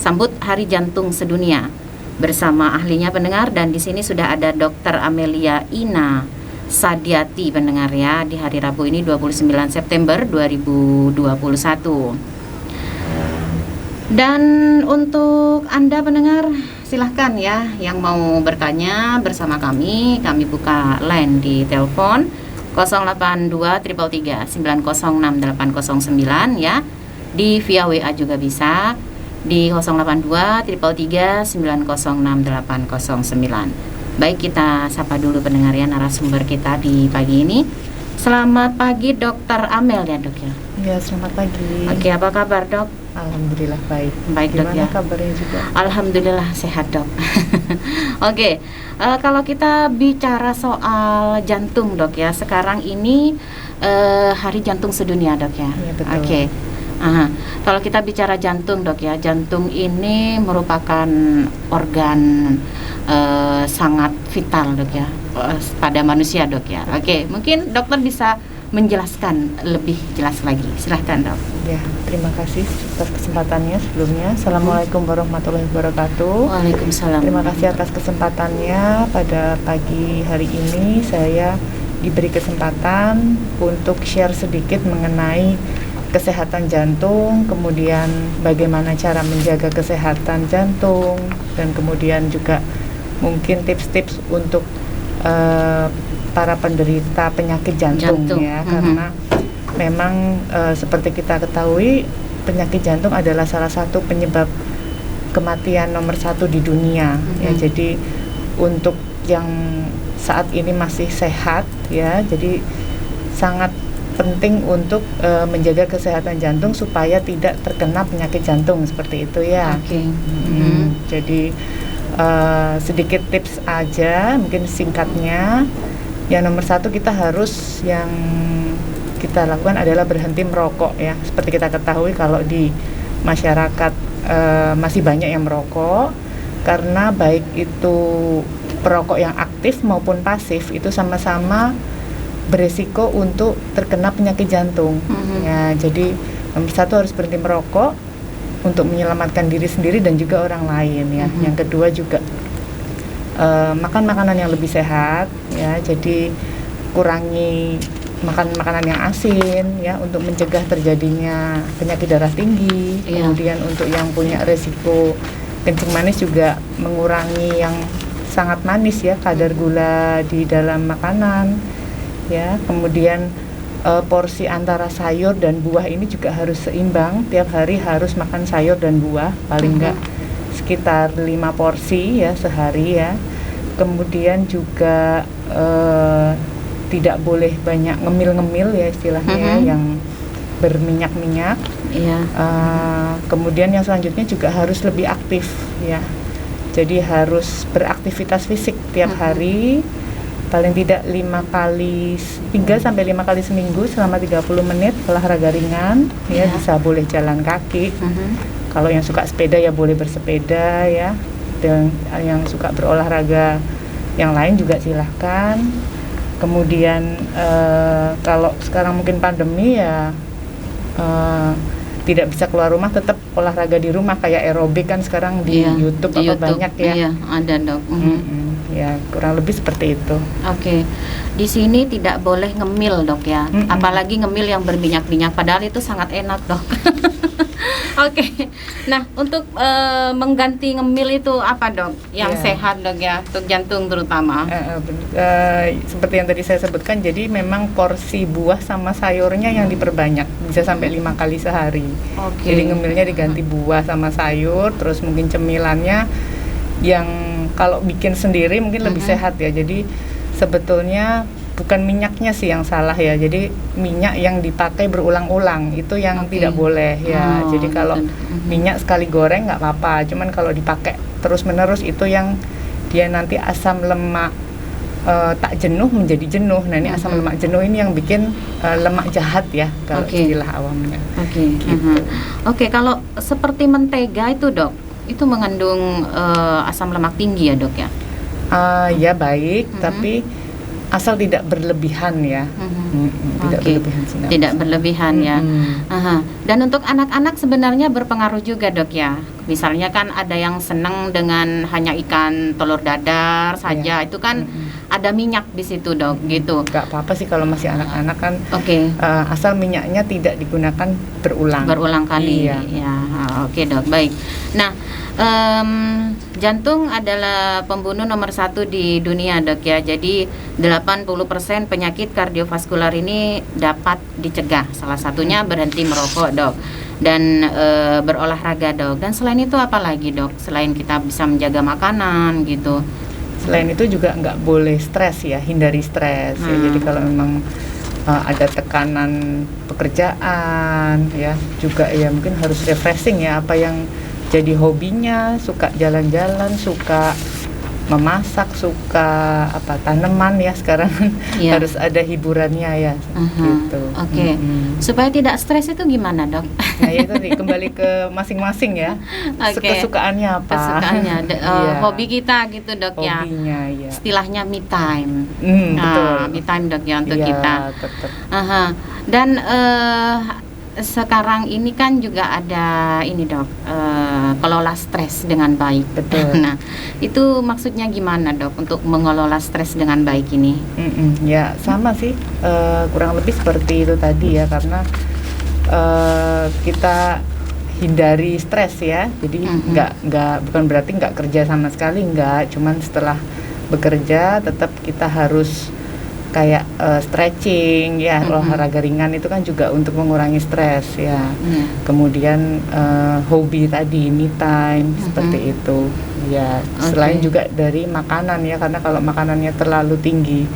sambut Hari Jantung Sedunia bersama ahlinya pendengar. Dan di sini sudah ada Dr. Amelia Ina Sadiati pendengar ya, di hari Rabu ini 29 September 2021. Dan untuk Anda pendengar, silahkan ya yang mau bertanya bersama kami buka line di telepon 082 333 906 809 ya. Di via WA juga bisa di 082 333 906 809. Baik, kita sapa dulu pendengar ya narasumber kita di pagi ini. Selamat pagi Dokter Amel ya dok ya. Ya, selamat pagi. Oke, apa kabar dok? Alhamdulillah baik. Baik dok ya. Gimana kabarnya juga? Alhamdulillah sehat dok. Oke, kalau kita bicara soal jantung dok ya, sekarang ini Hari Jantung Sedunia dok ya. Iya betul. Oke. Kalau kita bicara jantung dok ya, jantung ini merupakan organ sangat vital dok ya pada manusia dok ya. Oke, mungkin dokter bisa menjelaskan lebih jelas lagi. Silahkan dok. Ya, terima kasih atas kesempatannya sebelumnya. Assalamualaikum warahmatullahi wabarakatuh. Waalaikumsalam. Terima kasih atas kesempatannya. Pada pagi hari ini saya diberi kesempatan untuk share sedikit mengenai kesehatan jantung, kemudian bagaimana cara menjaga kesehatan jantung, dan kemudian juga mungkin tips-tips untuk para penderita penyakit jantung. Ya, karena memang seperti kita ketahui penyakit jantung adalah salah satu penyebab kematian nomor 1 di dunia. Ya, jadi untuk yang saat ini masih sehat ya, jadi sangat penting untuk menjaga kesehatan jantung supaya tidak terkena penyakit jantung seperti itu ya. Jadi sedikit tips aja, mungkin singkatnya. Yang nomor 1 kita harus yang kita lakukan adalah berhenti merokok ya. Seperti kita ketahui kalau di masyarakat masih banyak yang merokok, karena baik itu perokok yang aktif maupun pasif itu sama-sama beresiko untuk terkena penyakit jantung. Ya, jadi nomor 1 harus berhenti merokok untuk menyelamatkan diri sendiri dan juga orang lain ya. Yang kedua juga makan makanan yang lebih sehat ya, jadi kurangi makan makanan yang asin ya untuk mencegah terjadinya penyakit darah tinggi. Kemudian untuk yang punya resiko kencing manis juga mengurangi yang sangat manis ya, kadar gula di dalam makanan ya. Kemudian porsi antara sayur dan buah ini juga harus seimbang, tiap hari harus makan sayur dan buah paling enggak sekitar 5 porsi ya sehari ya. Kemudian juga tidak boleh banyak ngemil-ngemil ya istilahnya yang berminyak-minyak. Kemudian yang selanjutnya juga harus lebih aktif ya. Jadi harus beraktivitas fisik tiap hari, paling tidak 3 sampai 5 kali seminggu selama 30 menit olahraga ringan ya, bisa boleh jalan kaki. Kalau yang suka sepeda ya boleh bersepeda ya. Dan yang suka berolahraga yang lain juga silahkan. Kemudian kalau sekarang mungkin pandemi ya tidak bisa keluar rumah, tetap olahraga di rumah kayak aerobik kan sekarang di YouTube di apa banyak ya. Iya, ada dok. Ya, kurang lebih seperti itu. Oke. Di sini tidak boleh ngemil dok ya. Apalagi ngemil yang berminyak-minyak, padahal itu sangat enak dok. Oke. Nah, untuk mengganti ngemil itu apa dok? Yang sehat dok ya, untuk jantung terutama. Seperti yang tadi saya sebutkan, jadi memang porsi buah sama sayurnya yang diperbanyak, bisa sampai 5 kali sehari. Jadi ngemilnya diganti buah sama sayur, terus mungkin cemilannya yang kalau bikin sendiri mungkin lebih sehat ya. Jadi sebetulnya bukan minyaknya sih yang salah ya, jadi minyak yang dipakai berulang-ulang itu yang tidak boleh ya. Jadi kalau minyak sekali goreng nggak apa-apa, cuman kalau dipakai terus-menerus itu yang dia nanti asam lemak tak jenuh menjadi jenuh. Nah, ini asam lemak jenuh ini yang bikin lemak jahat ya kalau istilah awamnya. Oke, kalau seperti mentega itu dok, itu mengandung asam lemak tinggi ya dok ya? Ya baik, tapi asal tidak berlebihan ya. Tidak Oke. berlebihan sih, nggak Tidak bisa. berlebihan ya. Aha. Dan untuk anak-anak sebenarnya berpengaruh juga dok ya. Misalnya kan ada yang senang dengan hanya ikan telur dadar saja, itu kan ada minyak di situ dok, gitu. Nggak apa-apa sih kalau masih anak-anak kan, Oke. asal minyaknya tidak digunakan Berulang kali. Iya. Ya, oke dok, baik. Nah, jantung adalah pembunuh nomor 1 di dunia dok ya. Jadi 80% penyakit kardiovaskular ini dapat dicegah. Salah satunya berhenti merokok dok, dan berolahraga dok. Dan selain itu apa lagi dok? Selain kita bisa menjaga makanan gitu. Selain itu juga nggak boleh stres ya, hindari stres ya. Jadi kalau memang ada tekanan pekerjaan ya, juga ya mungkin harus refreshing ya, apa yang jadi hobinya, suka jalan-jalan, suka memasak, suka apa tanaman ya sekarang Iya. harus ada hiburannya ya gitu. Oke. Supaya tidak stres itu gimana dok? Nah ya itu tadi, kembali ke masing-masing ya. Oke. Kesukaannya apa? Kesukaannya, Iya. hobi kita gitu dok ya. Hobinya ya. Istilahnya me time. Betul. Me time dok ya untuk Iya, kita. tetap. Aha. Dan sekarang ini kan juga ada ini dok, kelola stres dengan baik. Betul. Nah, itu maksudnya gimana dok untuk mengelola stres dengan baik ini? Ya sama sih, kurang lebih seperti itu tadi ya, karena kita hindari stres ya. Jadi bukan berarti nggak kerja sama sekali, nggak. Cuman setelah bekerja tetap kita harus kayak stretching ya, olahraga ringan itu kan juga untuk mengurangi stres ya. Kemudian hobi tadi, me time, seperti itu ya. Selain juga dari makanan ya, karena kalau makanannya terlalu tinggi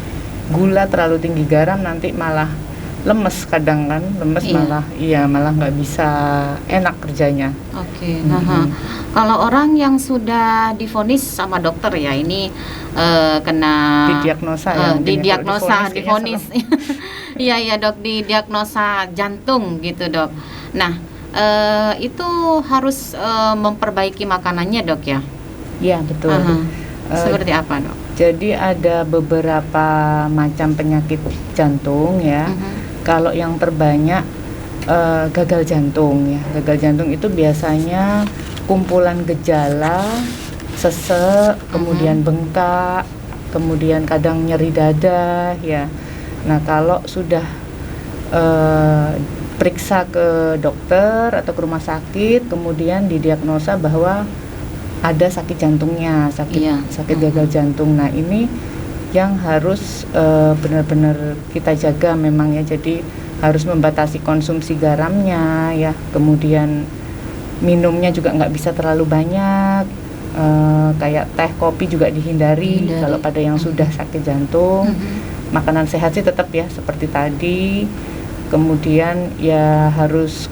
gula, terlalu tinggi garam, nanti malah lemes kadang kan, malah nggak bisa enak kerjanya. Oke. Kalau orang yang sudah divonis sama dokter ya, ini kena Didiagnosa ya, divonis. Iya dok, didiagnosa jantung gitu dok. Nah, itu harus memperbaiki makanannya dok ya? Iya betul. Seperti apa dok? Jadi ada beberapa macam penyakit jantung ya. Kalau yang terbanyak gagal jantung ya. Gagal jantung itu biasanya kumpulan gejala sesek, kemudian bengkak, kemudian kadang nyeri dada ya. Nah kalau sudah periksa ke dokter atau ke rumah sakit, kemudian didiagnosa bahwa ada sakit jantungnya, sakit gagal jantung. Nah ini yang harus benar-benar kita jaga memang ya. Jadi harus membatasi konsumsi garamnya ya, kemudian minumnya juga nggak bisa terlalu banyak, kayak teh, kopi juga dihindari. Kalau pada yang sudah sakit jantung. Makanan sehat sih tetap ya seperti tadi, kemudian ya harus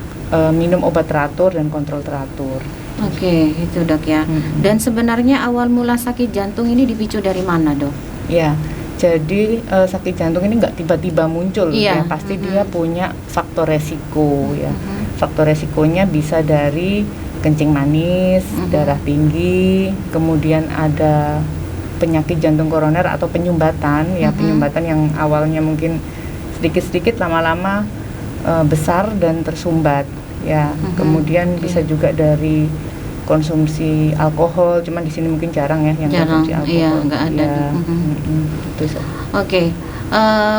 minum obat teratur dan kontrol teratur. Oke, itu dok ya. Dan sebenarnya awal mula sakit jantung ini dipicu dari mana dok? Ya, jadi sakit jantung ini nggak tiba-tiba muncul ya, pasti dia punya faktor resiko ya. Faktor resikonya bisa dari kencing manis, darah tinggi, kemudian ada penyakit jantung koroner atau penyumbatan ya, penyumbatan yang awalnya mungkin sedikit-sedikit lama-lama besar dan tersumbat ya. Kemudian bisa juga dari konsumsi alkohol, cuman di sini mungkin jarang ya yang konsumsi alkohol. Iya, nggak ada. Ya, Oke.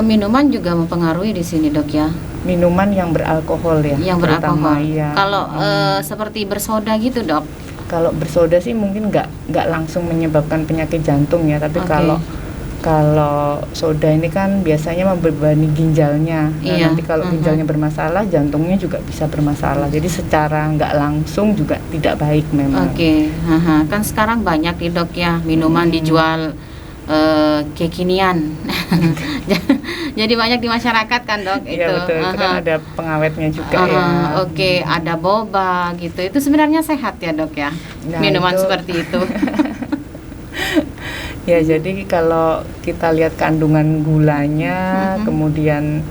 Minuman juga mempengaruhi di sini dok ya. Minuman yang beralkohol ya. Yang beralkohol. Ya. Kalau seperti bersoda gitu dok? Kalau bersoda sih mungkin nggak langsung menyebabkan penyakit jantung ya, tapi kalau soda ini kan biasanya membebani ginjalnya. Nah, nanti kalau ginjalnya bermasalah, jantungnya juga bisa bermasalah. Jadi secara nggak langsung juga tidak baik memang. Oke. Kan sekarang banyak nih dok ya minuman dijual kekinian. Jadi banyak di masyarakat kan dok itu. Iya betul, itu kan ada pengawetnya juga ya. Oke, ada boba gitu. Itu sebenarnya sehat ya dok ya, Nah, minuman itu seperti itu. Ya jadi kalau kita lihat kandungan gulanya, kemudian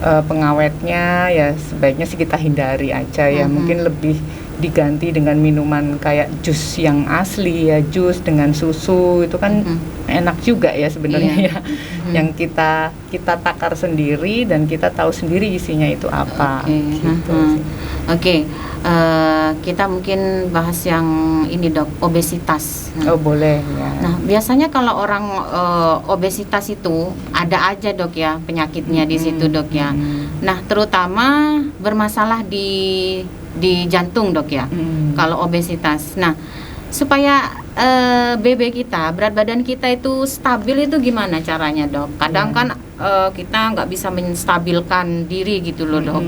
pengawetnya ya sebaiknya sih kita hindari aja ya. Mungkin lebih diganti dengan minuman kayak jus yang asli ya, jus dengan susu itu kan enak juga ya sebenarnya ya. Yang kita takar sendiri dan kita tahu sendiri isinya itu apa. Gitu sih. Oke. Kita mungkin bahas yang ini dok, obesitas. Oh boleh ya. Nah biasanya kalau orang obesitas itu ada aja dok ya penyakitnya di situ dok ya. Nah terutama bermasalah di jantung dok ya. Kalau obesitas. Nah supaya BB kita, berat badan kita itu stabil itu gimana caranya dok? Kadang kan kita nggak bisa menstabilkan diri gitu loh dok.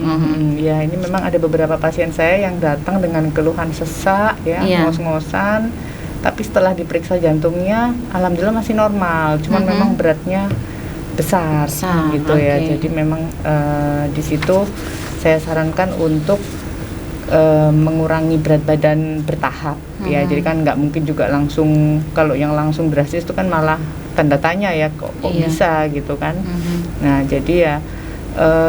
Ya ini memang ada beberapa pasien saya yang datang dengan keluhan sesak ya, ngos-ngosan, tapi setelah diperiksa jantungnya alhamdulillah masih normal, cuman memang beratnya besar gitu ya. Jadi memang di situ saya sarankan untuk mengurangi berat badan bertahap ya. Jadi kan nggak mungkin juga langsung, kalau yang langsung drastis itu kan malah tanda tanya ya, kok bisa gitu kan. Nah jadi ya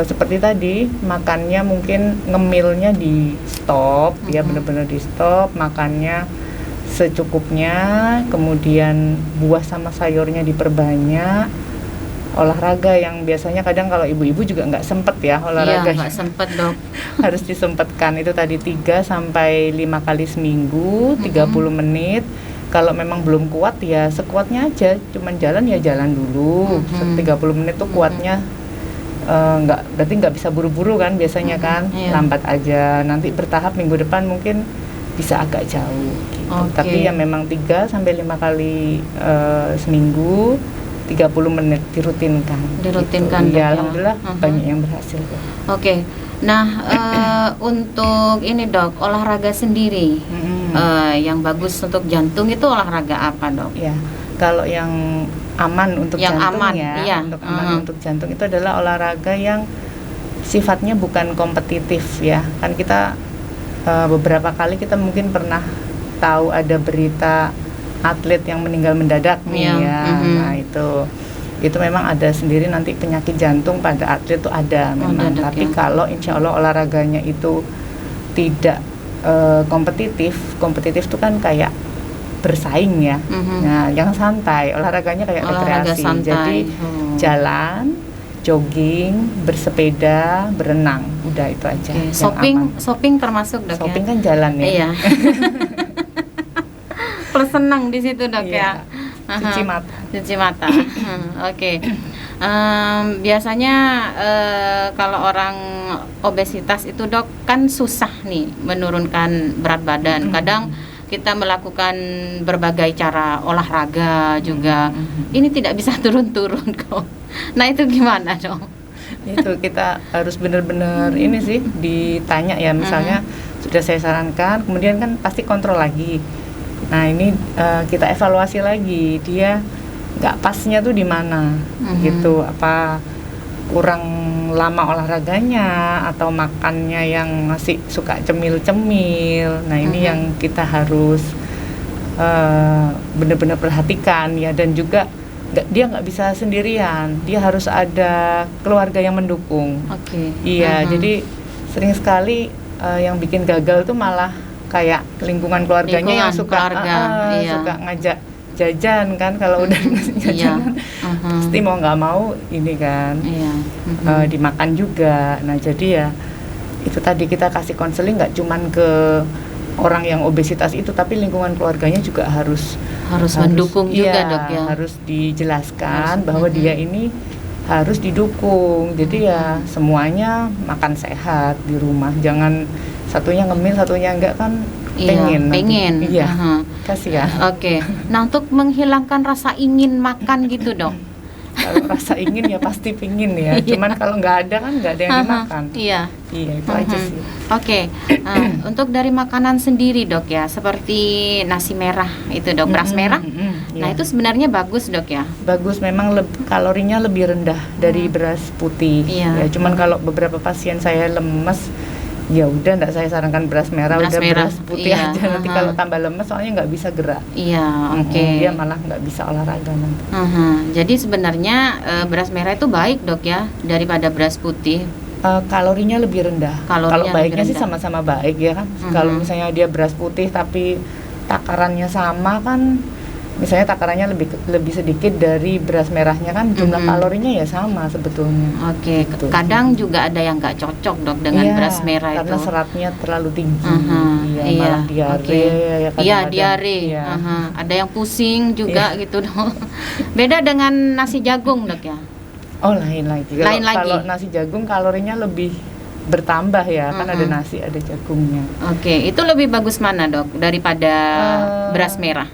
seperti tadi, makannya mungkin ngemilnya di stop ya, benar-benar di stop, makannya secukupnya, kemudian buah sama sayurnya diperbanyak. Olahraga yang biasanya kadang kalau ibu-ibu juga nggak sempet ya olahraga. Iya, nggak sempet dok. Harus disempatkan, itu tadi 3 sampai 5 kali seminggu, 30 menit. Kalau memang belum kuat ya sekuatnya aja, cuman jalan ya jalan dulu. 30 menit tuh kuatnya, berarti nggak bisa buru-buru kan biasanya kan, lambat aja. Nanti bertahap minggu depan mungkin bisa agak jauh gitu. Tapi ya memang 3 sampai 5 kali seminggu, 30 menit dirutinkan gitu. Ya alhamdulillah banyak yang berhasil. Oke. Nah untuk ini dok, olahraga sendiri yang bagus untuk jantung itu olahraga apa dok? Ya kalau yang aman untuk yang jantung aman, untuk aman untuk jantung itu adalah olahraga yang sifatnya bukan kompetitif ya. Kan kita beberapa kali kita mungkin pernah tahu ada berita atlet yang meninggal mendadak nih ya. Nah itu memang ada sendiri nanti penyakit jantung pada atlet itu ada memang. Tapi kalau insya Allah olahraganya itu tidak kompetitif itu kan kayak bersaing ya. Nah yang santai, olahraganya kayak rekreasi. Jadi jalan, jogging, bersepeda, berenang, udah itu aja. Shopping termasuk dok? Shopping kan jalan ya. Iya. Plus senang di situ dok ya. Cuci mata. Oke. Biasanya kalau orang obesitas itu dok kan susah nih menurunkan berat badan. Kadang kita melakukan berbagai cara olahraga juga, ini tidak bisa turun-turun kok. Nah itu gimana dok? Itu kita harus benar-benar ini sih ditanya ya, misalnya sudah saya sarankan, kemudian kan pasti kontrol lagi. Nah ini kita evaluasi lagi, dia nggak pasnya tuh di mana gitu, apa kurang lama olahraganya atau makannya yang masih suka cemil-cemil. Nah ini yang kita harus benar-benar perhatikan ya. Dan juga dia nggak bisa sendirian, dia harus ada keluarga yang mendukung. Iya, jadi sering sekali yang bikin gagal tuh malah kayak lingkungan keluarganya yang suka ngajak jajan kan. Kalau udah jajan pasti mau nggak mau ini kan dimakan juga. Nah jadi ya itu tadi, kita kasih konseling nggak cuman ke orang yang obesitas itu, tapi lingkungan keluarganya juga harus mendukung juga dok ya. Harus dijelaskan bahwa dia ini harus didukung. Jadi ya semuanya makan sehat di rumah, jangan satunya ngemil satunya enggak kan. Pengen. Iya. Kasihan. Oke. Nah untuk menghilangkan rasa ingin makan gitu dok. Kalau rasa ingin ya pasti pingin ya. Cuman kalau nggak ada kan nggak ada yang dimakan. Iya itu aja sih. Oke. Untuk dari makanan sendiri dok ya, seperti nasi merah itu dok, beras merah. Nah itu sebenarnya bagus dok ya. Bagus, memang kalorinya lebih rendah dari beras putih. Ya cuman kalau beberapa pasien saya lemes, ya udah enggak saya sarankan beras merah, beras putih aja. Nanti kalau tambah lemes soalnya nggak bisa gerak. Dia malah nggak bisa olahraga nanti. Jadi sebenarnya beras merah itu baik dok ya daripada beras putih. Kalorinya lebih rendah. Kalorinya Kalau lebih baiknya sih rendah. sama-sama baik ya kan. Kalau misalnya dia beras putih tapi takarannya sama kan, misalnya takarannya lebih sedikit dari beras merahnya kan, jumlah kalorinya ya sama sebetulnya. Oke, Gitu. kadang juga ada yang nggak cocok dok dengan Iya, beras merah karena itu. seratnya terlalu tinggi. Iya, Malah diare. oke. Ya, Iya, kadang-kadang. diare. Iya. Ada yang pusing juga gitu dok. Beda dengan nasi jagung dok ya. Oh, lain lagi. Lain lagi. Kalau nasi jagung kalorinya lebih bertambah ya, kan ada nasi, ada jagungnya. Oke, itu lebih bagus mana dok daripada beras merah?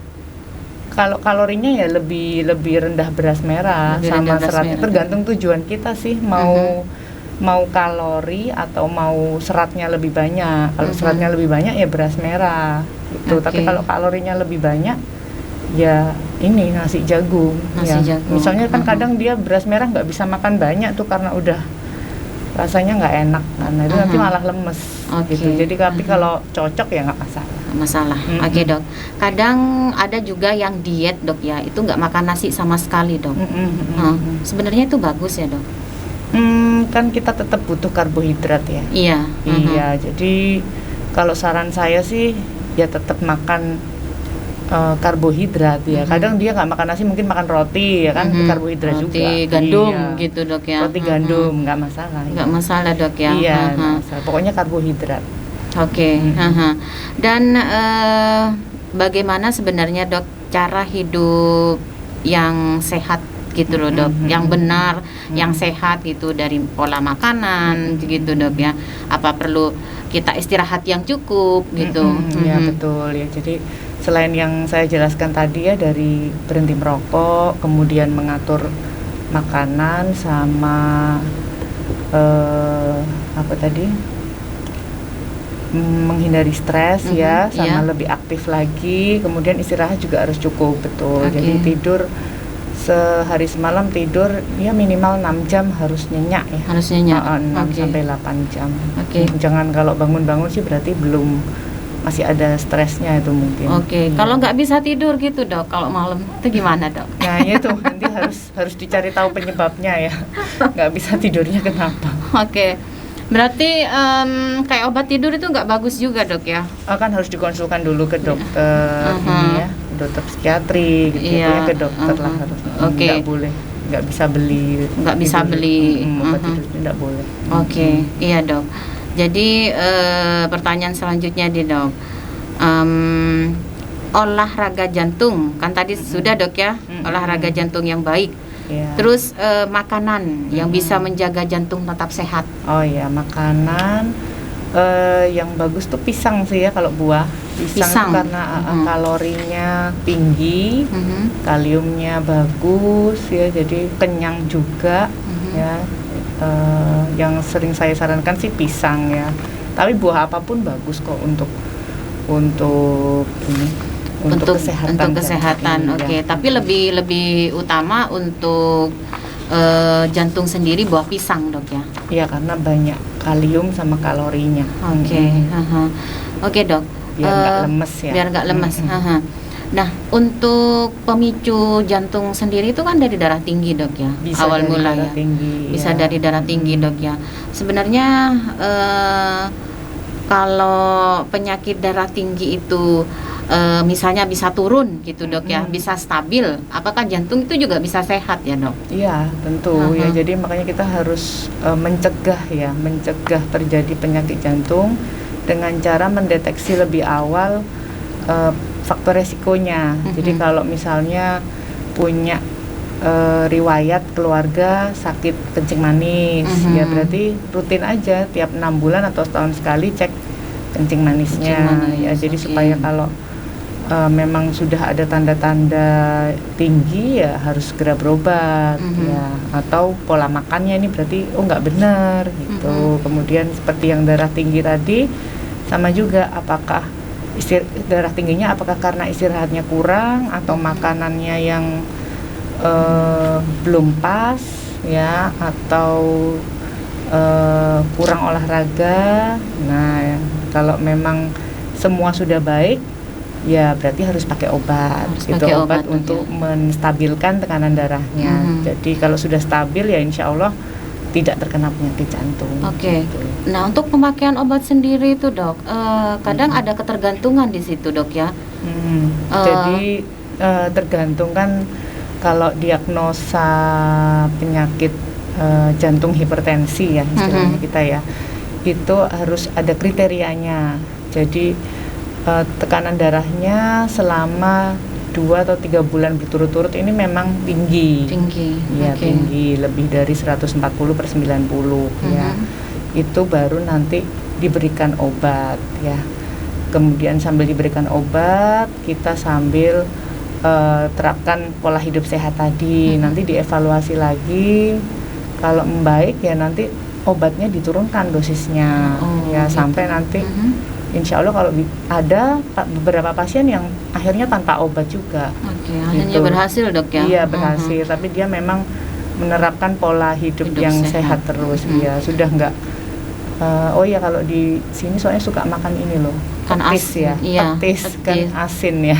Kalau kalorinya ya lebih rendah beras merah, Lebih sama rendah beras seratnya. merah. Tergantung tujuan kita sih, mau kalori atau mau seratnya lebih banyak. Kalau seratnya lebih banyak ya beras merah gitu. Oke. Tapi kalau kalorinya lebih banyak ya ini nasi jagung. Nasi ya. jagung. Misalnya kan kadang dia beras merah nggak bisa makan banyak tuh karena udah rasanya nggak enak kan. Nah, itu nanti malah lemes Oke. gitu. Jadi tapi kalau cocok ya nggak masalah. Masalah. Oke dok. Kadang ada juga yang diet dok ya, itu nggak makan nasi sama sekali dok. Sebenarnya itu bagus ya dok. Kan kita tetap butuh karbohidrat ya. Iya. Iya, jadi kalau saran saya sih ya tetap makan karbohidrat ya. Kadang dia nggak makan nasi, mungkin makan roti ya kan, karbohidrat Roti juga. gandum Iya. gitu dok ya. Roti gandum nggak masalah. Nggak masalah dok ya. Iya, nggak masalah. Pokoknya karbohidrat. Oke. Dan bagaimana sebenarnya dok cara hidup yang sehat gitu loh dok, yang benar, yang sehat gitu, dari pola makanan gitu dok ya. Apa perlu kita istirahat yang cukup gitu? Ya betul ya. Jadi selain yang saya jelaskan tadi ya, dari berhenti merokok, kemudian mengatur makanan, sama apa tadi, menghindari stres ya, sama lebih aktif lagi, kemudian istirahat juga harus cukup, betul. Jadi tidur sehari semalam tidur ya minimal 6 jam harus nyenyak ya. Harus nyenyak. 6 sampai 8 jam. Oke. Jangan kalau bangun-bangun sih berarti belum, masih ada stresnya itu mungkin. Oke. Kalau nggak bisa tidur gitu dok, kalau malam itu gimana dok? Nah itu nanti harus dicari tahu penyebabnya ya. Nggak bisa tidurnya kenapa? Oke. Berarti kayak obat tidur itu nggak bagus juga dok ya? Kan harus dikonsulkan dulu ke dokter ini ya, dokter psikiatri gitu ya, ke dokter lah harus. Oke. Nggak boleh, nggak bisa beli. Nggak bisa beli. Obat tidur itu nggak boleh. Oke, iya dok. Jadi pertanyaan selanjutnya nih dok, olahraga jantung kan tadi sudah dok ya, olahraga jantung yang baik. Ya. Terus makanan yang bisa menjaga jantung tetap sehat. Oh ya, makanan yang bagus tuh pisang sih ya, kalau buah. Pisang. Tuh karena kalorinya tinggi, kaliumnya bagus ya, jadi kenyang juga ya. Yang sering saya sarankan sih pisang ya. Tapi buah apapun bagus kok untuk ini. Untuk kesehatan. Oke. Tapi lebih utama untuk jantung sendiri buah pisang dok ya. Iya, karena banyak kalium sama kalorinya. Oke. Oke dok. Biar nggak lemes ya. Biar nggak lemes. Nah, untuk pemicu jantung sendiri itu kan dari darah tinggi dok ya. Bisa awal dari mula darah ya. tinggi, Bisa ya. dari darah tinggi dok ya. Sebenarnya kalau penyakit darah tinggi itu misalnya bisa turun gitu dok ya, bisa stabil, apakah jantung itu juga bisa sehat ya dok? Iya tentu ya, jadi makanya kita harus mencegah terjadi penyakit jantung dengan cara mendeteksi lebih awal faktor resikonya. Jadi kalau misalnya punya riwayat keluarga sakit kencing manis, ya berarti rutin aja tiap 6 bulan atau setahun sekali cek kencing manisnya. Ya jadi supaya kalau memang sudah ada tanda-tanda tinggi ya harus segera berobat ya, atau pola makannya ini berarti nggak benar gitu. Kemudian seperti yang darah tinggi tadi, sama juga apakah darah tingginya apakah karena istirahatnya kurang atau makanannya yang belum pas ya, atau kurang olahraga. Nah kalau memang semua sudah baik ya berarti harus pakai obat, obat untuk menstabilkan tekanan darahnya. Jadi kalau sudah stabil ya insya Allah tidak terkena penyakit jantung. Oke. Gitu. Nah, untuk pemakaian obat sendiri itu dok, kadang ada ketergantungan di situ dok ya. Jadi tergantung kan, kalau diagnosa penyakit jantung hipertensi ya istilahnya kita ya, itu harus ada kriterianya. Jadi tekanan darahnya selama 2 atau 3 bulan berturut-turut ini memang tinggi. Ya, tinggi, lebih dari 140/90 ya. Itu baru nanti diberikan obat ya. Kemudian sambil diberikan obat, kita sambil terapkan pola hidup sehat tadi. Nanti dievaluasi lagi. Kalau membaik ya nanti obatnya diturunkan dosisnya ya, sampai nanti insya Allah kalau ada beberapa pasien yang akhirnya tanpa obat juga. Akhirnya gitu. Berhasil dok ya? Iya berhasil, tapi dia memang menerapkan pola hidup yang sehat terus. Iya, sudah enggak. Oh ya, kalau di sini soalnya suka makan ini loh, kan petis ya, petis kan asin ya.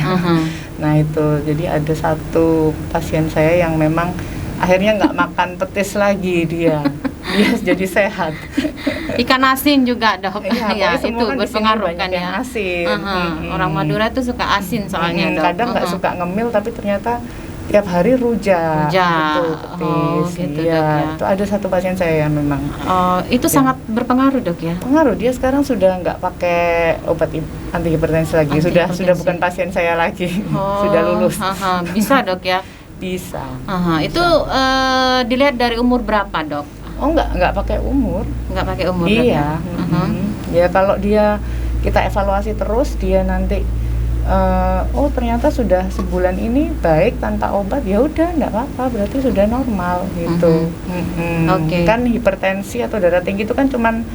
Nah itu, jadi ada satu pasien saya yang memang akhirnya nggak makan petis lagi dia jadi sehat. Ikan asin juga dok, ya itu kan berpengaruh kan ya. Asin. Orang Madura tuh suka asin soalnya dok. Kadang nggak suka ngemil, tapi ternyata tiap hari rujak gitu, petis. Gitu, iya, dok, ya. Itu ada satu pasien saya yang memang. Itu sangat berpengaruh dok ya. Pengaruh, dia sekarang sudah nggak pakai obat anti hipertensi lagi, sudah bukan pasien saya lagi, sudah lulus. Bisa dok ya. Bisa. Itu dilihat dari umur berapa dok? Oh nggak pakai umur. Nggak pakai umur. Iya. Ya kalau dia kita evaluasi terus, dia nanti oh ternyata sudah sebulan ini baik tanpa obat, ya udah nggak apa-apa, berarti sudah normal gitu. Kan hipertensi atau darah tinggi itu kan cuman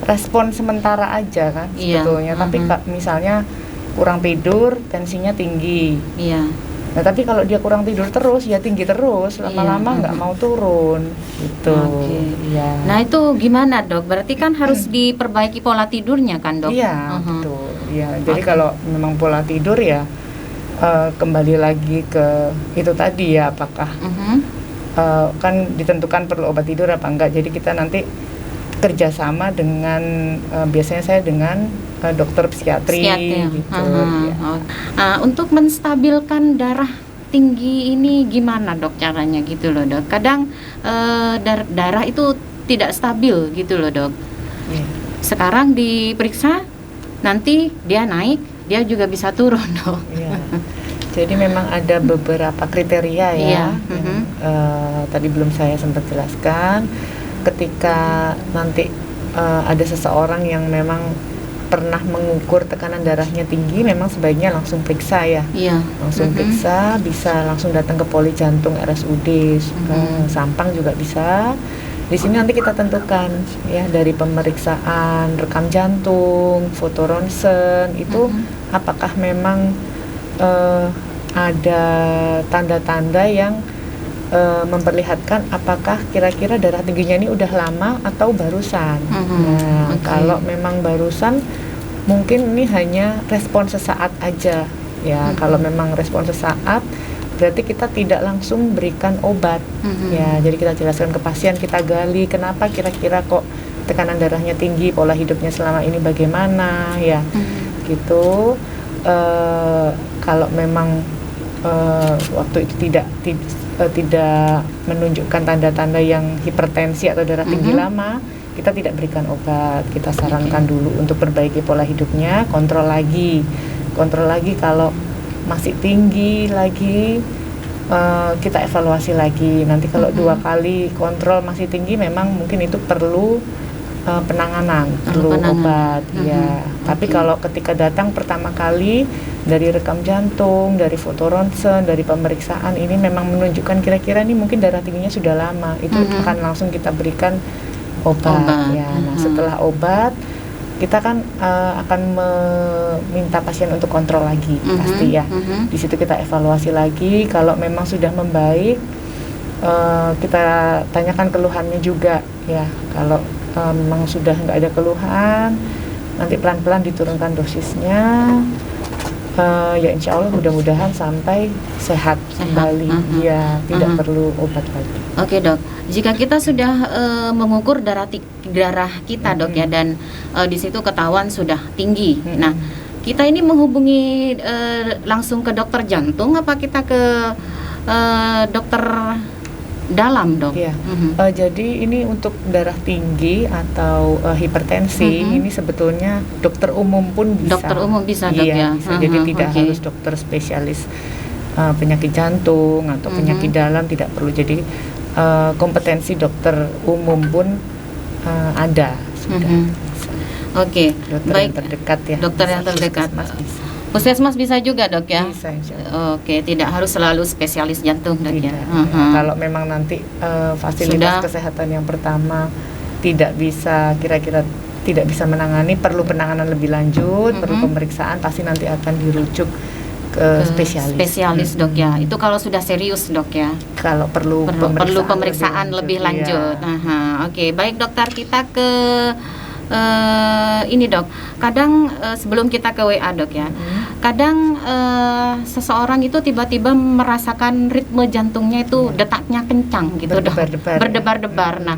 respon sementara aja kan sebetulnya. Tapi misalnya kurang tidur, tensinya tinggi. Iya. Nah, tapi kalau dia kurang tidur terus, ya tinggi terus, lama-lama nggak mau turun, gitu. Ya. Nah itu gimana dok? Berarti kan harus diperbaiki pola tidurnya kan dok? Iya, betul. Ya, jadi kalau memang pola tidur ya kembali lagi ke itu tadi ya, apakah kan ditentukan perlu obat tidur apa enggak. Jadi kita nanti kerjasama dengan biasanya saya dengan dokter psikiatri gitu. Untuk menstabilkan darah tinggi ini gimana dok caranya gitu loh dok? Kadang darah itu tidak stabil gitu loh dok. Sekarang diperiksa, nanti dia naik, dia juga bisa turun dok. Jadi memang ada beberapa kriteria ya. Tadi belum saya sempat jelaskan. Ketika nanti ada seseorang yang memang pernah mengukur tekanan darahnya tinggi, memang sebaiknya langsung periksa ya. Langsung periksa, bisa langsung datang ke Poli Jantung RSUD Sampang juga bisa. Di sini nanti kita tentukan ya, dari pemeriksaan rekam jantung, foto ronsen itu apakah memang ada tanda-tanda yang memperlihatkan apakah kira-kira darah tingginya ini udah lama atau barusan. Kalau memang barusan, mungkin ini hanya respon sesaat aja ya. Kalau memang respon sesaat, berarti kita tidak langsung berikan obat ya. Jadi kita jelaskan ke pasien, kita gali kenapa kira-kira kok tekanan darahnya tinggi, pola hidupnya selama ini bagaimana ya, gitu. Kalau memang waktu itu tidak menunjukkan tanda-tanda yang hipertensi atau darah tinggi lama, kita tidak berikan obat. Kita sarankan dulu untuk perbaiki pola hidupnya, kontrol lagi kalau masih tinggi lagi, kita evaluasi lagi. Nanti kalau 2 kali kontrol masih tinggi, memang mungkin itu perlu penanganan, perlu obat ya. Tapi kalau ketika datang pertama kali, dari rekam jantung, dari foto ronsen, dari pemeriksaan ini memang menunjukkan kira-kira ini mungkin darah tingginya sudah lama, itu akan langsung kita berikan obat. Ya. Nah setelah obat, kita kan akan meminta pasien untuk kontrol lagi, pasti ya. Di situ kita evaluasi lagi. Kalau memang sudah membaik, kita tanyakan keluhannya juga ya. Kalau memang sudah nggak ada keluhan, nanti pelan-pelan diturunkan dosisnya. Ya insya Allah mudah-mudahan sampai sehat kembali, ya tidak perlu obat lagi. Oke dok, jika kita sudah mengukur darah kita dok ya, dan di situ ketahuan sudah tinggi. Nah, kita ini menghubungi langsung ke dokter jantung apa kita ke dokter dalam dok? Ya, jadi ini untuk darah tinggi atau hipertensi ini sebetulnya dokter umum pun bisa. Dokter umum bisa dok ya? Bisa. Jadi tidak harus dokter spesialis penyakit jantung atau penyakit dalam, tidak perlu. Jadi kompetensi dokter umum pun ada sudah. Oke, dokter baik. Yang terdekat ya. Dokter yang terdekat. Bisa. Puskesmas bisa juga dok ya? Bisa, insya Allah. Oke, tidak harus selalu spesialis jantung dok ya? Kalau memang nanti fasilitas kesehatan yang pertama tidak bisa, kira-kira tidak bisa menangani, perlu penanganan lebih lanjut, perlu pemeriksaan, pasti nanti akan dirujuk ke spesialis dok ya. Itu kalau sudah serius dok ya? Kalau perlu pemeriksaan lebih lanjut. Oke, baik dokter, kita ke ini dok, kadang sebelum kita ke WA dok ya, kadang seseorang itu tiba-tiba merasakan ritme jantungnya itu detaknya kencang gitu dok, berdebar-debar. Nah,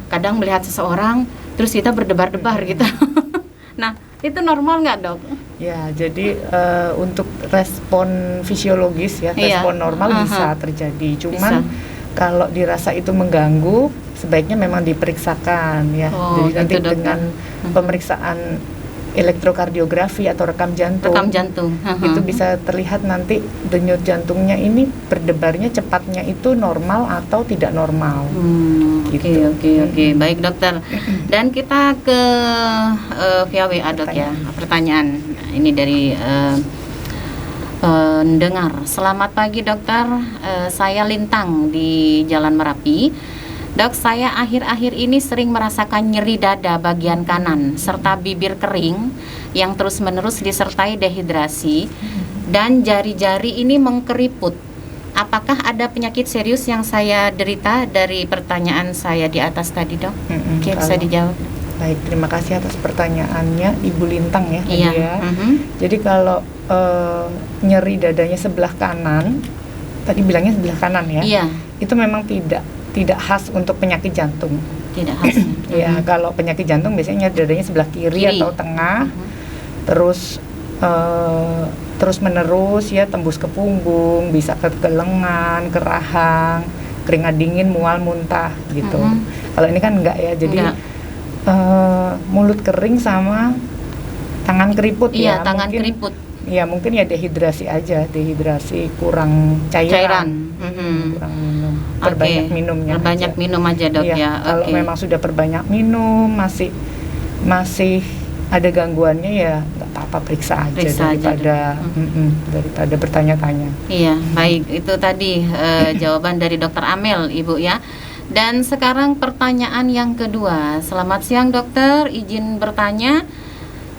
kadang melihat seseorang terus kita berdebar-debar gitu. Nah, itu normal nggak dok? Ya, jadi untuk respon fisiologis ya, respon normal bisa terjadi. Cuman kalau dirasa itu mengganggu, sebaiknya memang diperiksakan ya. Jadi nanti dengan pemeriksaan elektrokardiografi atau rekam jantung itu bisa terlihat nanti denyut jantungnya ini berdebarnya cepatnya itu normal atau tidak normal. Oke. Baik dokter. Dan kita ke via WA dok ya, pertanyaan ini dari pendengar. Selamat pagi dokter, saya Lintang di Jalan Merapi. Dok, saya akhir-akhir ini sering merasakan nyeri dada bagian kanan serta bibir kering yang terus-menerus disertai dehidrasi dan jari-jari ini mengkeriput. Apakah ada penyakit serius yang saya derita dari pertanyaan saya di atas tadi dok? Oke, bisa dijawab. Baik, terima kasih atas pertanyaannya Ibu Lintang ya. Iya. Jadi kalau nyeri dadanya sebelah kanan, tadi bilangnya sebelah kanan ya? Iya. Itu memang tidak khas untuk penyakit jantung. Tidak khas. Ya, kalau penyakit jantung biasanya dadanya sebelah kiri atau tengah, terus menerus ya, tembus ke punggung, bisa ke lengan, ke rahang, keringat dingin, mual, muntah gitu. Kalau ini kan enggak ya, jadi mulut kering sama tangan keriput ya. Iya, tangan keriput. Ya mungkin ya dehidrasi aja, kurang cairan. Kurang minum. Perbanyak minumnya. Perbanyak minum aja dok ya. Kalau memang sudah perbanyak minum, masih ada gangguannya ya nggak apa-apa, periksa aja daripada bertanya-tanya. Iya, baik, itu tadi jawaban dari dokter Amel ibu ya. Dan sekarang pertanyaan yang kedua. Selamat siang dokter, izin bertanya.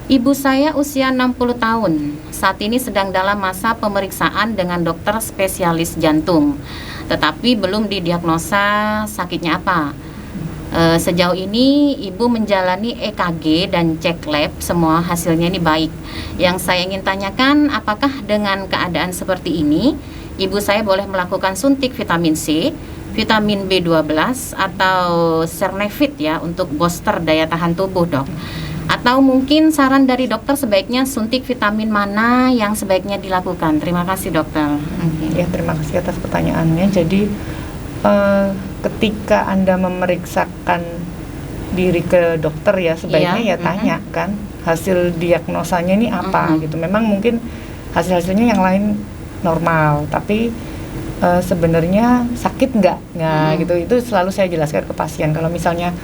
Ibu saya usia 60 tahun. Saat ini sedang dalam masa pemeriksaan dengan dokter spesialis jantung. Tetapi belum didiagnosa sakitnya apa. Sejauh ini ibu menjalani EKG dan cek lab, semua hasilnya ini baik. Yang saya ingin tanyakan, apakah dengan keadaan seperti ini ibu saya boleh melakukan suntik vitamin C, vitamin B12 atau Sernevit ya untuk booster daya tahan tubuh dok? Atau mungkin saran dari dokter sebaiknya suntik vitamin mana yang sebaiknya dilakukan? Terima kasih dokter. Ya, terima kasih atas pertanyaannya. Jadi ketika Anda memeriksakan diri ke dokter ya, sebaiknya tanya kan hasil diagnosanya ini apa gitu. Memang mungkin hasil-hasilnya yang lain normal, tapi sebenarnya sakit nggak? Nah gitu, itu selalu saya jelaskan ke pasien. Kalau misalnya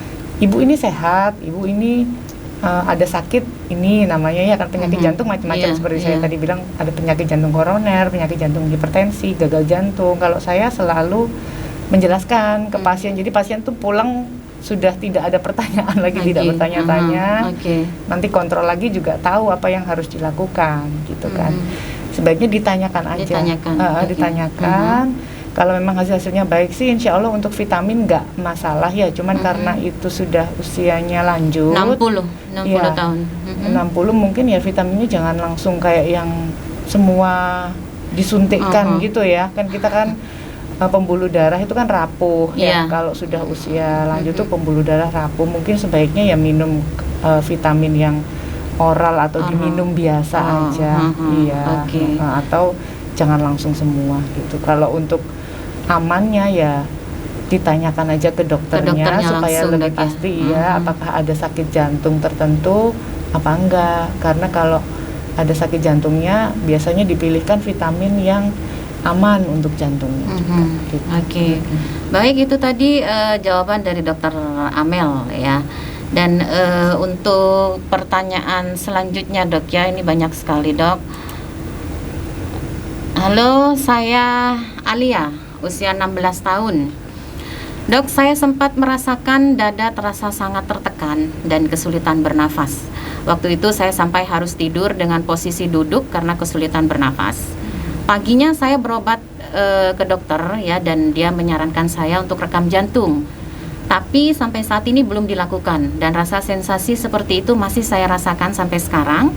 ibu ini sehat, ibu ini ada sakit, ini namanya ya kan penyakit jantung macam-macam seperti saya tadi bilang, ada penyakit jantung koroner, penyakit jantung hipertensi, gagal jantung. Kalau saya selalu menjelaskan ke pasien, jadi pasien tuh pulang sudah tidak ada pertanyaan lagi, tidak bertanya-tanya. Nanti kontrol lagi juga tahu apa yang harus dilakukan gitu kan. Sebaiknya ditanyakan aja, ditanyakan. Kalau memang hasilnya baik sih, insya Allah untuk vitamin nggak masalah ya. Cuman karena itu sudah usianya lanjut, 60 tahun. 60 mungkin ya vitaminnya jangan langsung kayak yang semua disuntikkan Uh-huh. gitu ya. Kan kita kan pembuluh darah itu kan rapuh ya. Iya. Kalau sudah usia lanjut tuh pembuluh darah rapuh, mungkin sebaiknya ya minum vitamin yang oral atau diminum biasa aja. Iya. Oke. Atau jangan langsung semua gitu. Kalau untuk amannya ya ditanyakan aja ke dokternya supaya langsung, lebih Dok, ya. pasti ya apakah ada sakit jantung tertentu apa enggak. Karena kalau ada sakit jantungnya biasanya dipilihkan vitamin yang aman untuk jantungnya juga, gitu. Oke. Baik, itu tadi jawaban dari Dokter Amel ya. Dan untuk pertanyaan selanjutnya, Dok, ya, ini banyak sekali, Dok. Halo, saya Alia, usia 16 tahun. Dok, saya sempat merasakan dada terasa sangat tertekan dan kesulitan bernafas. Waktu itu saya sampai harus tidur dengan posisi duduk karena kesulitan bernafas. Paginya saya berobat ke dokter ya, dan dia menyarankan saya untuk rekam jantung. Tapi sampai saat ini belum dilakukan, dan rasa sensasi seperti itu masih saya rasakan sampai sekarang.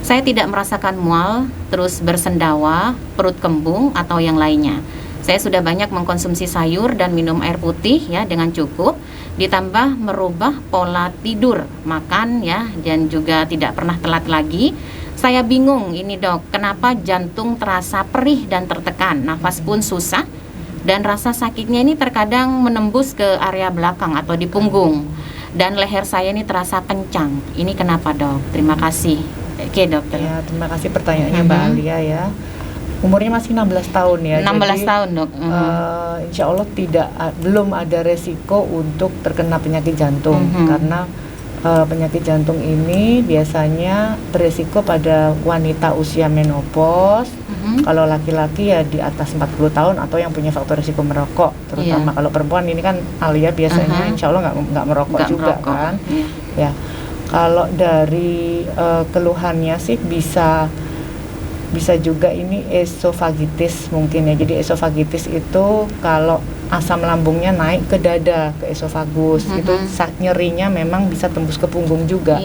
Saya tidak merasakan mual, terus bersendawa, perut kembung atau yang lainnya. Saya sudah banyak mengkonsumsi sayur dan minum air putih ya dengan cukup, ditambah merubah pola tidur, makan ya, dan juga tidak pernah telat lagi. Saya bingung ini, Dok, kenapa jantung terasa perih dan tertekan, nafas pun susah, dan rasa sakitnya ini terkadang menembus ke area belakang atau di punggung, dan leher saya ini terasa kencang. Ini kenapa, Dok? Terima kasih. Oke, dokter. Ya, terima kasih pertanyaannya Mbak Alia ya. Umurnya masih 16 tahun ya. 16 jadi, tahun, Dok. Insya Allah belum ada resiko untuk terkena penyakit jantung, karena penyakit jantung ini biasanya beresiko pada wanita usia menopause. Kalau laki-laki ya di atas 40 tahun atau yang punya faktor risiko merokok, terutama kalau perempuan ini kan Alia biasanya insya Allah nggak merokok juga kan. Ya, kalau dari keluhannya sih bisa juga ini esofagitis mungkin ya. Jadi esofagitis itu kalau asam lambungnya naik ke dada, ke esofagus, itu nyerinya memang bisa tembus ke punggung juga.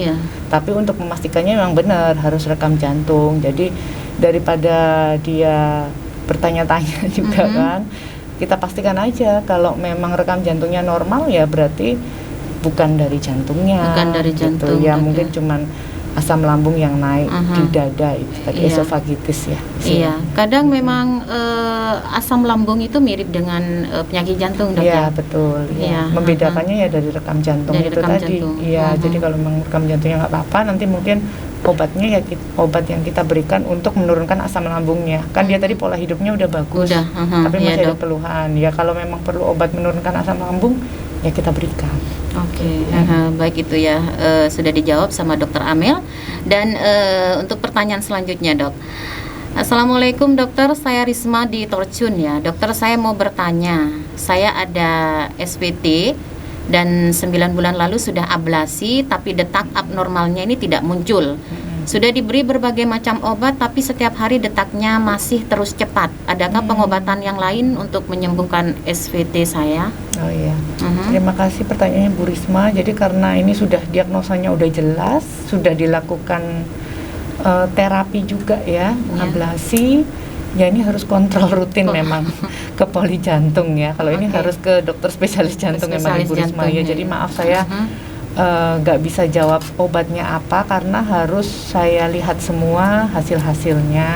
Tapi untuk memastikannya memang benar harus rekam jantung. Jadi daripada dia bertanya-tanya juga kan, kita pastikan aja kalau memang rekam jantungnya normal ya berarti bukan dari jantungnya. Bukan dari jantung. Gitu. Ya mungkin cuman asam lambung yang naik di dada itu tadi esofagitis ya. Iya, kadang memang asam lambung itu mirip dengan penyakit jantung, Dok. Iya, betul. Ya. Membedakannya ya dari rekam jantung dari itu rekam tadi. jantung. Iya, jadi kalau memang rekam jantungnya nggak apa-apa, nanti mungkin obatnya ya obat yang kita berikan untuk menurunkan asam lambungnya. Kan dia tadi pola hidupnya udah bagus, tapi masih ada keluhan. Ya kalau memang perlu obat menurunkan asam lambung, ya kita berikan. Oke, baik itu ya, sudah dijawab sama Dokter Amel. Dan untuk pertanyaan selanjutnya, Dok. Assalamualaikum dokter, saya Risma di Torcun ya. Dokter, saya mau bertanya, saya ada SPT dan 9 bulan lalu sudah ablasi, tapi detak abnormalnya ini tidak muncul. Sudah diberi berbagai macam obat, tapi setiap hari detaknya masih terus cepat. Adakah pengobatan yang lain untuk menyembuhkan SVT saya? Oh iya, terima kasih pertanyaannya Bu Risma. Jadi karena ini sudah diagnosanya udah jelas, sudah dilakukan terapi juga ya, ablasi. Ya ini harus kontrol rutin memang ke poli jantung ya. Kalau ini harus ke dokter spesialis jantung memang Bu Risma ya. Jadi maaf saya nggak bisa jawab obatnya apa karena harus saya lihat semua hasil-hasilnya.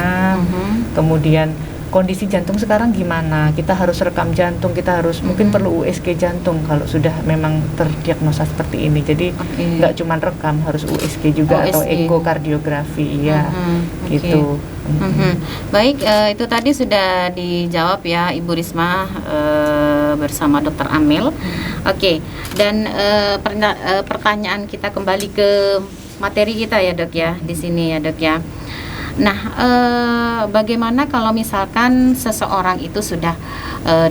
Kemudian kondisi jantung sekarang gimana, kita harus rekam jantung, kita harus mungkin perlu USG jantung kalau sudah memang terdiagnosa seperti ini. Jadi nggak cuma rekam, harus USG juga atau ekokardiografi ya, gitu. Baik, itu tadi sudah dijawab ya Ibu Risma bersama Dokter Amel. Oke, dan pertanyaan kita kembali ke materi kita ya, Dok ya, di sini ya, Dok ya. Nah, bagaimana kalau misalkan seseorang itu sudah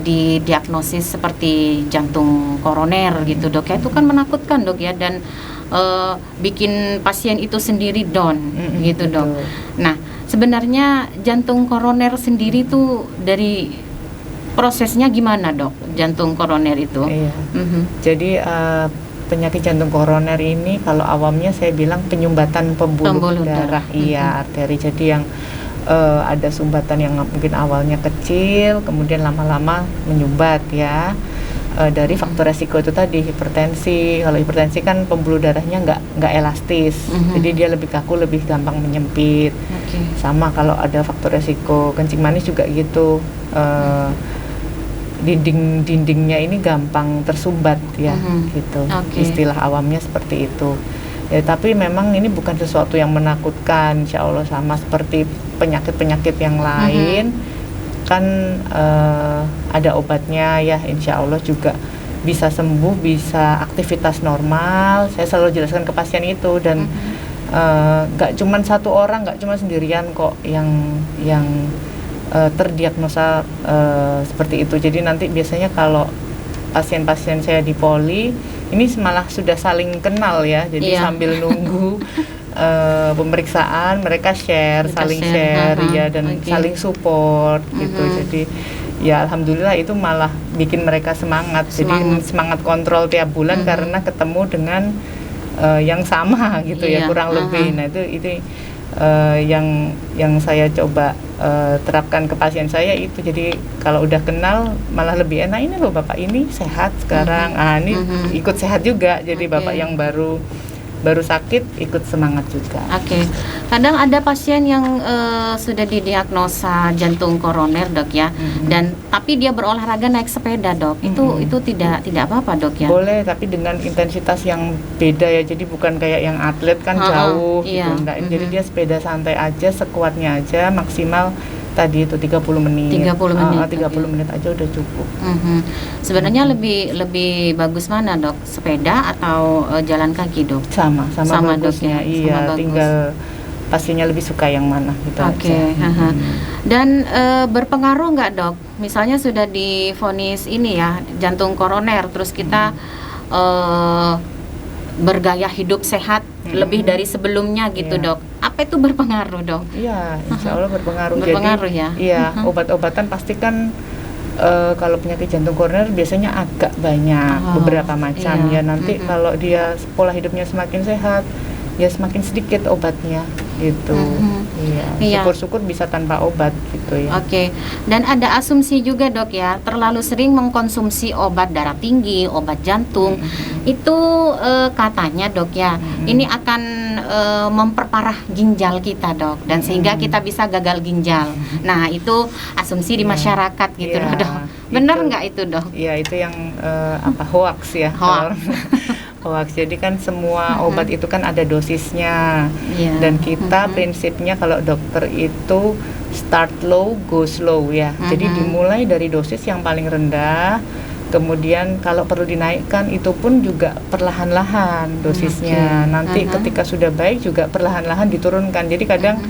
didiagnosis seperti jantung koroner gitu, Dok ya, itu kan menakutkan, Dok ya, dan bikin pasien itu sendiri down gitu, Dok. Nah, sebenarnya jantung koroner sendiri tuh dari prosesnya gimana, Dok? Jantung koroner itu? Jadi penyakit jantung koroner ini kalau awamnya saya bilang penyumbatan pembuluh darah, arteri. Jadi yang ada sumbatan yang mungkin awalnya kecil, kemudian lama-lama menyumbat ya. Dari faktor resiko itu tadi, hipertensi. Kalau hipertensi kan pembuluh darahnya nggak elastis, jadi dia lebih kaku, lebih gampang menyempit. Sama kalau ada faktor resiko kencing manis juga gitu, dindingnya ini gampang tersumbat ya, gitu. Istilah awamnya seperti itu. Ya, tapi memang ini bukan sesuatu yang menakutkan, insya Allah sama seperti penyakit-penyakit yang lain. Kan ada obatnya ya, insya Allah juga bisa sembuh, bisa aktivitas normal. Saya selalu jelaskan ke pasien itu, dan nggak cuma satu orang, nggak cuma sendirian kok yang terdiagnosa seperti itu. Jadi nanti biasanya kalau pasien-pasien saya di poli ini malah sudah saling kenal ya, jadi sambil nunggu pemeriksaan mereka saling share ya, dan saling support gitu. Jadi ya alhamdulillah itu malah bikin mereka semangat. Jadi semangat kontrol tiap bulan karena ketemu dengan yang sama gitu ya, kurang lebih. Nah itu yang saya coba terapkan ke pasien saya itu. Jadi kalau udah kenal malah lebih enak, ini loh bapak ini sehat sekarang, ini ikut sehat juga. Jadi bapak yang baru sakit ikut semangat juga. Kadang ada pasien yang sudah didiagnosa jantung koroner dok ya, dan tapi dia berolahraga naik sepeda dok, itu tidak apa-apa dok ya? Boleh, tapi dengan intensitas yang beda ya, jadi bukan kayak yang atlet kan jauh gitu. Jadi dia sepeda santai aja, sekuatnya aja, maksimal tadi itu 30 menit. 30 menit aja udah cukup. Sebenarnya lebih bagus mana dok? Sepeda atau jalan kaki dok? Sama bagusnya. Dok, ya? Iya, sama tinggal pasiennya lebih suka yang mana gitu aja. Dan berpengaruh nggak dok? Misalnya sudah divonis ini ya, jantung koroner, terus kita bergaya hidup sehat lebih dari sebelumnya gitu dok. Apa itu berpengaruh dok? Iya, insya Allah berpengaruh. Berpengaruh jadi, ya? Iya, obat-obatan pasti kan kalau penyakit jantung koroner biasanya agak banyak, beberapa macam ya. Nanti kalau dia pola hidupnya semakin sehat, ya semakin sedikit obatnya gitu. Syukur-syukur bisa tanpa obat gitu ya. Dan ada asumsi juga dok ya, terlalu sering mengkonsumsi obat darah tinggi, obat jantung, itu katanya dok ya, ini akan memperparah ginjal kita dok, dan sehingga kita bisa gagal ginjal. Nah itu asumsi di masyarakat gitu loh dok. Benar nggak itu dok? Iya, itu yang hoax ya. Hoax. Jadi kan semua obat itu kan ada dosisnya, dan kita prinsipnya kalau dokter itu start low, go slow ya. Jadi dimulai dari dosis yang paling rendah, kemudian kalau perlu dinaikkan itu pun juga perlahan-lahan dosisnya. Nanti ketika sudah baik juga perlahan-lahan diturunkan. Jadi kadang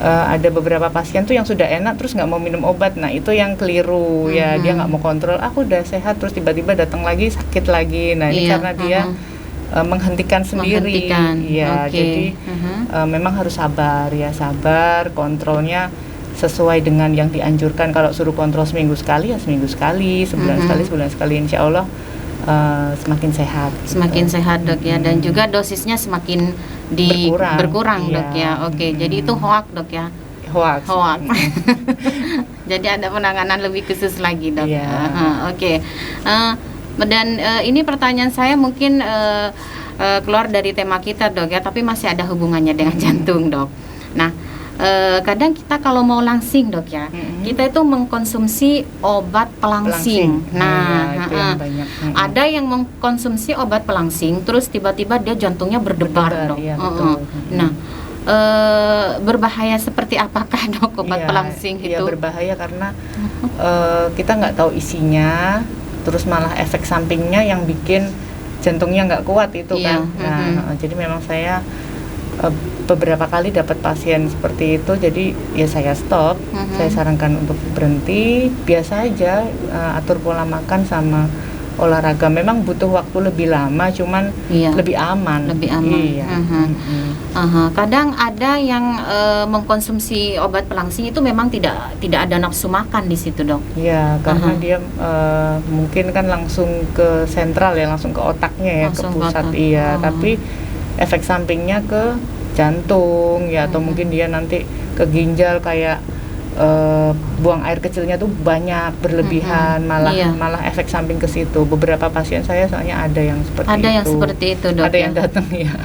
ada beberapa pasien tuh yang sudah enak terus nggak mau minum obat. Nah itu yang keliru ya, dia nggak mau kontrol. Aku udah sehat terus tiba-tiba datang lagi sakit lagi. Nah ini karena dia menghentikan sendiri. Jadi memang harus sabar ya, kontrolnya sesuai dengan yang dianjurkan. Kalau suruh kontrol seminggu sekali ya seminggu sekali, sebulan sekali, insya Allah semakin sehat. Semakin sehat dok ya, dan juga dosisnya semakin berkurang dok ya. Jadi itu hoax dok ya. Hoax. Jadi ada penanganan lebih khusus lagi dok. Dan ini pertanyaan saya mungkin keluar dari tema kita dok ya, tapi masih ada hubungannya dengan jantung dok. Nah kadang kita kalau mau langsing dok ya, kita itu mengkonsumsi obat pelangsing. Ada yang mengkonsumsi obat pelangsing terus tiba-tiba dia jantungnya berdebar dok. Nah berbahaya seperti apakah dok obat pelangsing itu? Berbahaya karena kita nggak tahu isinya, terus malah efek sampingnya yang bikin jantungnya nggak kuat itu kan. Jadi memang saya beberapa kali dapat pasien seperti itu, jadi ya saya stop. Saya sarankan untuk berhenti, biasa aja atur pola makan sama olahraga. Memang butuh waktu lebih lama, cuman lebih aman. Kadang ada yang mengkonsumsi obat pelangsing itu memang tidak ada nafsu makan di situ dok. Iya, karena dia mungkin kan langsung ke sentral ya, langsung ke otaknya ya, langsung ke pusat. Tapi efek sampingnya ke jantung ya, atau mungkin dia nanti ke ginjal kayak buang air kecilnya tuh banyak berlebihan, malah efek samping ke situ. Beberapa pasien saya soalnya ada yang seperti itu. Ada yang seperti itu, Dok. Ada yang datang ya.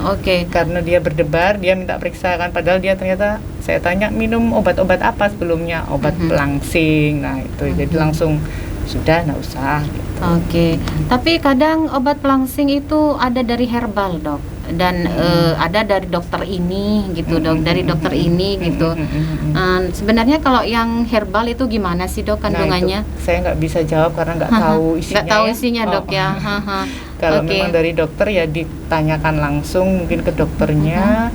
Oke. Karena dia berdebar, dia minta periksa kan, padahal dia ternyata, saya tanya minum obat-obat apa sebelumnya, obat pelangsing. Nah itu jadi langsung sudah nggak usah gitu. Oke. Tapi kadang obat pelangsing itu ada dari herbal, Dok, dan ada dari dokter ini gitu, Dok, dari dokter ini gitu. Sebenarnya kalau yang herbal itu gimana sih, Dok, kandungannya? Nah, itu saya nggak bisa jawab karena nggak tahu isinya. Nggak tahu isinya, Dok, ya. Kalau memang dari dokter ya ditanyakan langsung mungkin ke dokternya.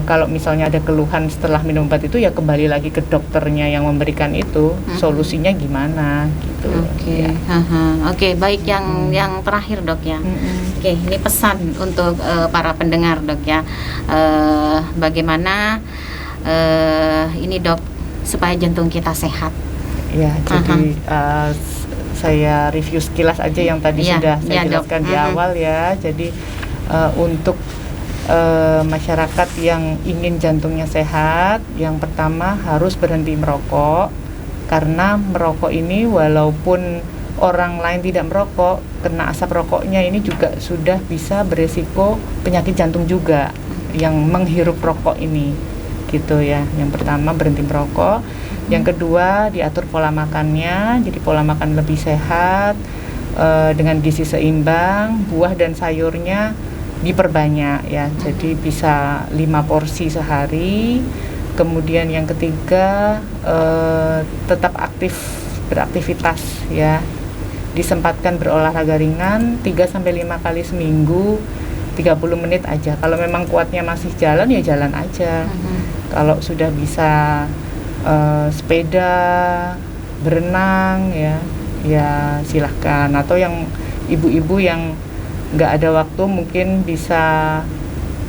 Kalau misalnya ada keluhan setelah minum obat itu ya kembali lagi ke dokternya yang memberikan itu, solusinya gimana gitu. Oke, baik, yang terakhir, Dok, ya. Oke, ini pesan untuk para pendengar, Dok, ya. Bagaimana ini, Dok, supaya jantung kita sehat? Ya, jadi saya review sekilas aja yang tadi sudah saya jelaskan di awal ya. Jadi untuk masyarakat yang ingin jantungnya sehat, yang pertama harus berhenti merokok, karena merokok ini walaupun orang lain tidak merokok, kena asap rokoknya ini juga sudah bisa beresiko penyakit jantung juga yang menghirup rokok ini gitu ya. Yang pertama berhenti merokok, yang kedua diatur pola makannya, jadi pola makan lebih sehat dengan gizi seimbang, buah dan sayurnya diperbanyak ya, jadi bisa 5 porsi sehari. Kemudian yang ketiga tetap beraktivitas ya, disempatkan berolahraga ringan 3-5 kali seminggu, 30 menit aja. Kalau memang kuatnya masih jalan ya jalan aja. Kalau sudah bisa sepeda, berenang ya silahkan. Atau yang ibu-ibu yang nggak ada waktu mungkin bisa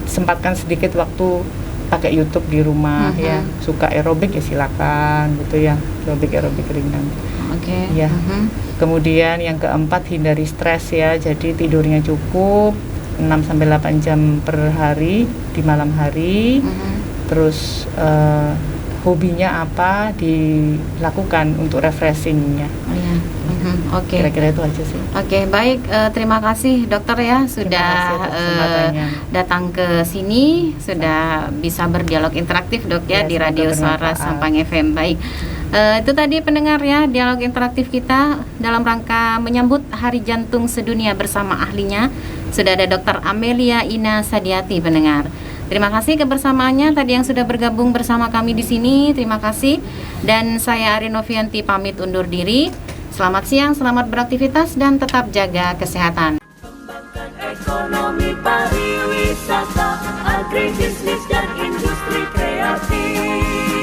sempatkan sedikit waktu pakai YouTube di rumah ya. Suka aerobik ya silakan gitu ya, aerobik ringan. Ya. Kemudian yang keempat, hindari stres ya. Jadi tidurnya cukup 6-8 jam per hari di malam hari. Terus hobinya apa dilakukan untuk refreshingnya. Kira-kira itu aja sih. Baik, terima kasih dokter ya sudah datang ke sini, sudah bisa berdialog interaktif, Dok, ya di Radio Suara Sampang FM. Baik, itu tadi pendengar ya, dialog interaktif kita dalam rangka menyambut Hari Jantung Sedunia bersama ahlinya. Sudah ada Dr. Amelia Ina Sadiati, pendengar. Terima kasih kebersamaannya tadi yang sudah bergabung bersama kami di sini. Terima kasih. Dan saya Arin Novianti pamit undur diri. Selamat siang, selamat beraktivitas dan tetap jaga kesehatan. Kembangkan ekonomi pariwisata, agribisnis dan industri kreatif.